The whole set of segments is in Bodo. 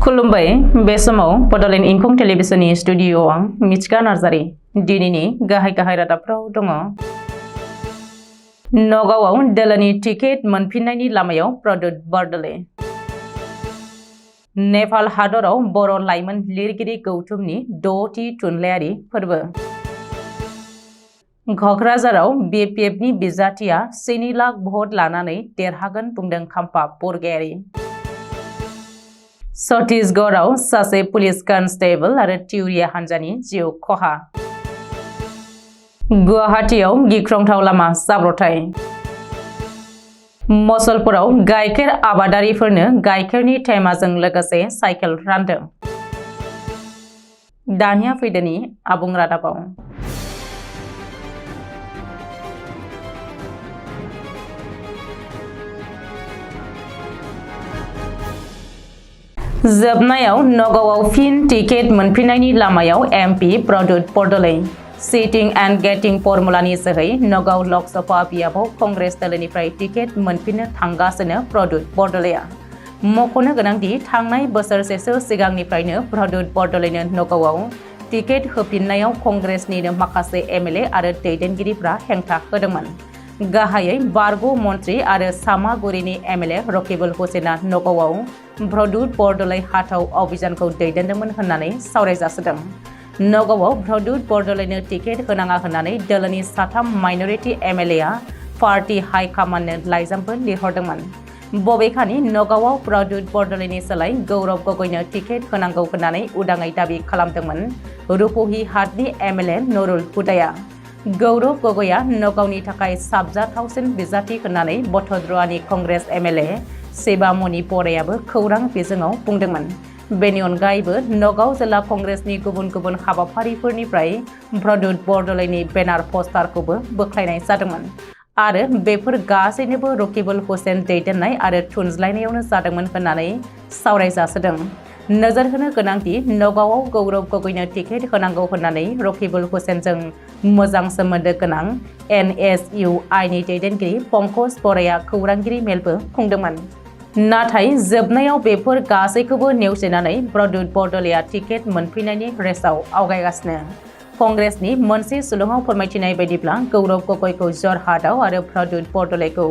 खुलुमबाय बे समाव बड'लेण्ड इंखं टेलिभिजननि स्टुडिअ'आव आं मिथिका नार्जारि दिनैनि गाहाय रादाबफ्राव दङ। नगावआव दोलोनि टिकेट मोनफिननायनि लामायाव प्रदुत बरदलै। नेपाल हादराव बर' लाइमोन लिरगिरि गौथुमनि 6थि थुनलाइयारि फोरबो। क'क्राझाराव BPFनि बिजाथिया 7 लाख भट लानानै देरहागोन बुंदों खाम्फा बरगयारी। छत्तीसगढ़आव सासे पुलिस कनस्टेबल आरो टिउरिया हान्जानि जिउ खहा। गुवाहाटीयाव गिख्रंथाव लामा जाब्रबथाय। मसलपुराव गाइखेर आबादारिफोरनो गाइखेरनि थेमाजों लोगोसे साइकेल रानदों। दानिया फैदोनि आबुं रादाबाव। जोबनायाव नगावआव फिन टिकेट मोनफिननायनि लामायाव MP प्रदुत बरदलै। सिटिं एन्ड गेटिं फर्मुलानि जोहै नगाव लकसभा बियाबाव कंग्रेस दोलोनिफ्राय टिकेट मोनफिननो थांगासिनो प्रदुत बरदलैया। मख'नो गोनांदि थांनाय बोसोरसेसो सिगांनिफ्रायनो प्रदुत बरदलैनो नगावआव टिकेट होफिननायाव कंग्रेसनिनो माखासे MLA आरो दैदेनगिरिफ्रा हेंथा होदोंमोन। गाहायै बारग' मन्त्रि आरो सामागुरिनि MLA रकिबुल हुसेना नगावआव प्रदुत बरदलै हाथाव अभियानखौ दैदेनदोंमोन होननानै सावरायजासोदों। नगावआव प्रदुत बरदलैनो टिकेट होनाङा होननानै दोलोनि 3 माइनरिटि MLA पार्टी हाइकमान्डनो लाइजामबो लिरहरदोंमन। बबेखानि नगावआव प्रदुत बरदलैनि सोलाय गौरब गगैनो टिकेट होनांगौ होननानै उदाङै दाबि खालामदोंमोन रुपहि हाटनि MLA नुरुल हुदाया। गौरब गगैया नगावनि थाखाय साबजाथावसिन बिजाथि होननानै बटद्रवानि कंग्रेस MLA शिबामणि बरायाबो खौरां बिजोङाव बुंदोंमोन। बेनि अनगायैबो नगाव जिल्ला कंग्रेसनि गुबुन गुबुन हाबाफारिफोरनिफ्राय प्रदुत बरदलैनि बेनार पस्टारखौबो बोख्लायनाय जादोंमोन आरो बेफोर गासैनोबो रकिबुल हुसेन दैदेननाय आरो थुनज्लायनायावनो जादोंमोन होननानै सावरायजासोदों। नोजोर होनो गोनांदि नगावआव गौरब गगैनो टिकेट होनांगौ होननानै रकिबुल हुसेनजों मोजां सोमोन्दो गोनां NSUI नि दैदेनगिरि पंकज बराया खौरांगिरि मेलबो खुंदोंमन। नाथाय जोबनायाव बेफोर गासैखौबो नेवसिनानै प्रदुत बरदलैया टिकेट मोनफिननायनि रेसआव आवगायगासिनो। कंग्रेसनि मोनसे सुलुङाव फोरमायथिनाय बायदिब्ला गौरब गगैखौ जरहाटआव आरो प्रदुत बरदलैखौ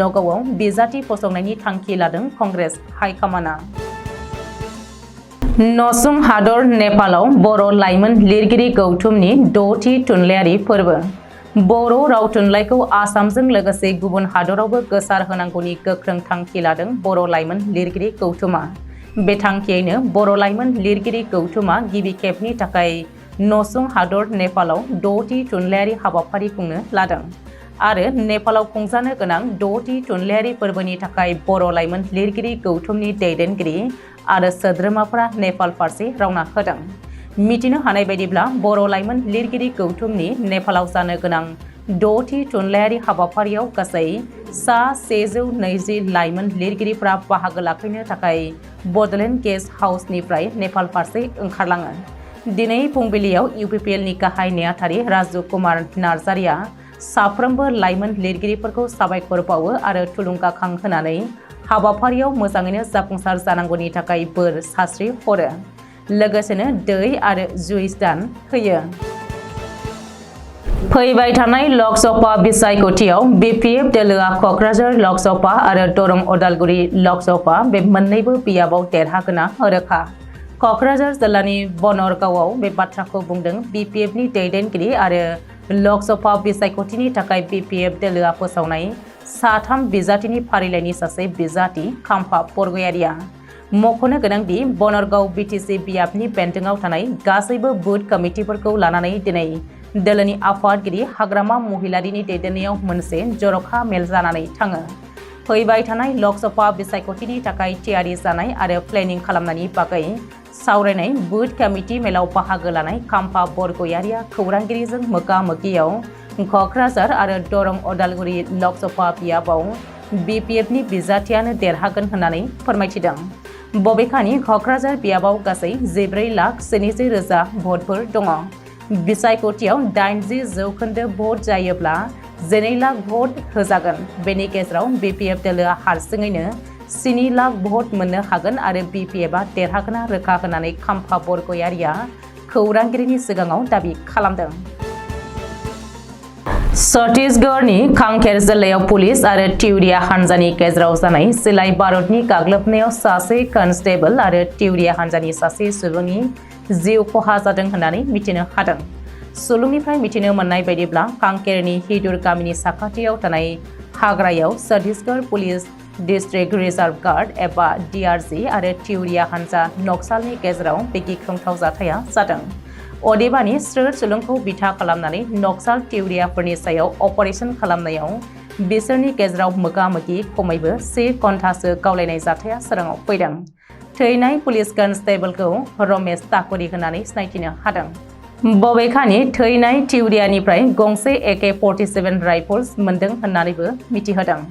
नगावआव बिजाथि फसंनायनि थांखि लादों कंग्रेस हाइकमान्डआ। नसुं हादर नेपालाव बर' लाइमोन लिरगिरि गौथुमनि 6थि थुनलाइयारि फोरबो। बर' राव थुनलाइखौ आसामजों लोगोसे गुबुन हादरावबो गोसार होनांगौनि गोख्रों थांखि लादों बर' लाइमोन लिरगिरि गौथुमा। बे थांखियैनो बर' लाइमोन लिरगिरि गौथुमा गिबि खेबनि थाखाय नसुं हादर नेपालाव 6थि थुनलाइयारि हाबाफारि खुंनो लादों आरो नेपालाव खुंजानो गोनां 6थि थुनलाइयारि फोरबोनि थाखाय बर' लाइमोन लिरगिरि गौथुमनि दैदेनगिरि आरो सोद्रोमाफोरा नेपाल फारसे रावना होदों। मिथिनो हानाय बायदिब्ला बर' लाइमोन लिरगिरि गौथुमनि नेपालाव जानो गोनां 6थि थुनलाइयारि हाबाफारियाव गासै 120 लाइमोन लिरगिरिफ्रा बाहागो लाफैनो थाखाय बड'लेण्ड गेस्ट हाउसनिफ्राय नेपाल फारसे ओंखारलाङो। दिनै फुंबिलियाव UPPLनि गाहाय नेहाथारि राजु कुमार नार्जारिया साफ्रोमबो लाइमोन लिरगिरिफोरखौ साबायखर बावो आरो थुलुंगाखां होनानै हाबाफारियाव मोजाङैनो जाफुंसार जानांगौनि थाखाय बोर सास्रि हरो। लोगोसेनो दै आरो जुइस दान होयो। फैबाय थानाय लकसभा बिसायख'थियाव BPF दोलोआ क'क्राझार लकसभा आरो दरं उदालगुरि लकसभा बे मोन्नैबो बियाबाव देरहागोना रोखा। क'क्राझार जिल्लानि बनरगावआव बे बाथ्राखौ बुंदों BPFनि दैदेनगिरि आरो लकसभा बिसायख'थिनि थाखाय BPF दोलोआ फोसावनाय 3 बिजाथिनि फारिलाइनि सासे बिजाथि खाम्फा बरगयारिया। मख'नो गोनांदि बनरगाव BTC बियाबनि बेन्दोङाव थानाय गासैबो बुथ कमिटिफोरखौ लानानै दिनै दोलोनि आफादगिरि हाग्रामा महिलारिनि दैदेननायाव मोनसे जर'खा मेल जानानै थाङो। फैबाय थानाय लकसभा बिसायख'थिनि थाखाय थियारि जानाय आरो प्लेनिं खालामनायनि बागै सावरायनाय बुथ कमिटि मेलाव बाहागो लानाय खाम्फा बरगयारिया खौरांगिरिजों मोगा-मोगियाव क'क्राझार आरो दरं उदालगुरि लकसभा बियाबाव BPFनि बिजाथियानो देरहागोन होननानै फोरमायथिदों। बबेखानि क'क्राझार बियाबाव गासै 14,70,000 भटफोर दङ। बिसायख'थियाव 80% भट जायोब्ला 12 लाख भट होजागोन। बेनि गेजेराव BPF दोलोआ हारसिङैनो 7 लाख भट मोननो हागोन आरो BPFआ देरहागोना रोखा होननानै खाम्फा बरगयारिया खौरांगिरिनि सिगाङाव दाबि खालामदों। छत्तीसगढ़नि कांकेर जिल्लायाव पुलिस आरो टिउरिया हानजानि गेजेराव जानाय सिलाइ बारुदनि गाग्लोबनायाव सासे कनस्टेबल आरो टिउरिया हानजानि सासे सुबुंनि जिउ खहा जादों होननानै मिथिनो हादों। सुलुंनिफ्राय मिथिनो मोननाय बायदिब्ला कांकेरनि हिदुर गामिनि साखाथियाव थानाय हाग्रायाव Chhattisgarh police district reserve guard एबा DRG आरो टिउरिया हानजा नक्सालनि गेजेराव बे गिख्रंथाव जाथाया जादों। अदेबानि स्रोर सुलुंखौ बिथा खालामनानै नक्साल टिउरियाफोरनि सायाव अपारेशन खालामनायाव बिसोरनि गेजेराव मोगा-मोगि खमैबो 1 घन्टासो गावलायनाय जाथाया सोराङाव फैदों। थैनाय पुलिस कनस्टेबलखौ रमेश ताकुरी होननानै सिनायथिनो हादों। बबेखानि थैनाय टिउरियानिफ्राय गंसे AK-47 राइफल्स मोनदों होननानैबो मिथिहोदों।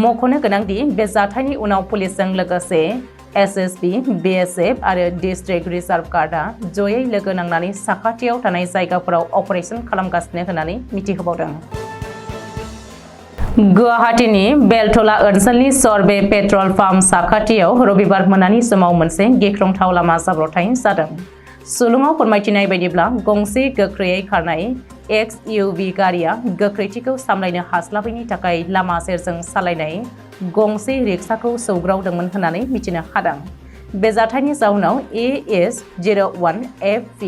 मख'नो गोनांदि बे जाथायनि उनाव पुलिसजों लोगोसे SSB, BSF आरो डिस्ट्रिक्ट रिजार्व गार्डआ जयै लोगो नांनानै साखाथियाव थानाय जायगाफोराव अपारेशन खालामगासिनो होननानै मिथिहोबावदों। गुवाहाटीनि बेलटला ओनसोलनि सरबे पेट्रल पाम्प साखाथियाव रबिबार मोनानि समाव मोनसे गिख्रंथाव लामा जाब्रबथाय जादों। सुलुङाव फोरमायथिनाय बायदिब्ला गंसे गोख्रैयै खारनाय XUV गारिया गोख्रैथिखौ सामलायनो हास्लाबैनि थाखाय लामा सेरजों सालायनाय गंसे रिक्साखौ सौग्रावदोंमोन होननानै मिथिनो हादों। बे जाथायनि जाउनाव AS01 FP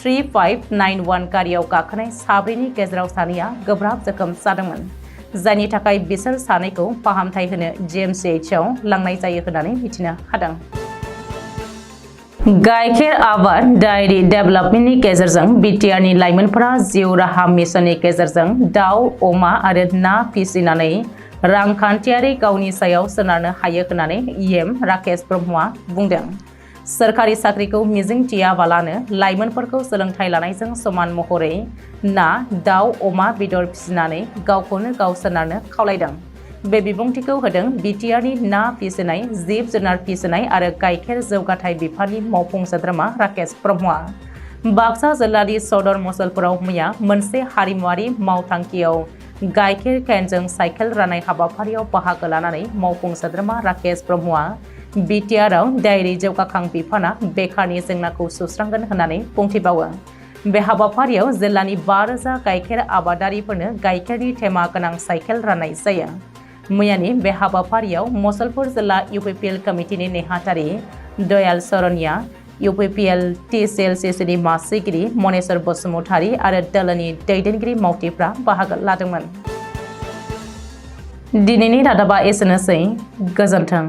3591 गारियाव गाखोनाय साब्रैनि गेजेराव सानैया गोब्राब जोखोम जादोंमोन, जायनि थाखाय बिसोर सानैखौ फाहामथाय होनो GMCHआव लांनाय जायो होननानै मिथिनो हादों। गाइखेर आबाद डायरी डेभेलपमेन्टनि गेजेरजों बिटिआरनि लाइमोनफोरा जिउ राहा मिशननि गेजेरजों दाउ, अमा आरो ना फिसिनानै रांखान्थियारि गावनि सायाव सोनारनो हायो होननानै EM राकेश ब्रह्मआ बुंदों। सोरखारि साख्रिखौ मिजिंथियाबालानो लाइमोनफोरखौ सोलोंथाइ लानायजों समान महरै ना, दाउ, अमा बेदर फिसिनानै गावखौनो गाव सोनारनो खावलायदों। बे बिबुंथिखौ होदों बिटिआरनि ना फिसिनाय, जिब जुनार फिसिनाय आरो गाइखेर जौगाथाय बिफाननि मावफुं सोद्रोमा राकेश ब्रह्मआ बाक्सा जिल्लानि सदर मसलपुराव मैया मोनसे हारिमुआरि मावथांखियाव गाइखेर केनजों साइकेल राननाय हाबाफारियाव बाहागो लानानै मावफुं सोद्रोमा राकेश ब्रह्मआ बिटिआरआव डायरी जौगाखां बिफाना बेखारनि जेंनाखौ सुस्रांगोन होननानै बुंथिबावो। बे हाबाफारियाव जिल्लानि 5000 गाइखेर आबादारिफोरनो गाइखेरनि थेमा गोनां साइकेल राननाय जायो। मैयानि बे हाबाफारियाव मसलपुर जिल्ला UPPL कमिटिनि नेहाथारि दयाल सरनिया, UPPL TCLCCनि मासिगिरि मनेश्वर बसुमतारी आरो दोलोनि दैदेनगिरि मावथिफ्रा बाहागो लादोंमोन। दिनैनि रादाबा एसेनोसै। गोजोन्थों।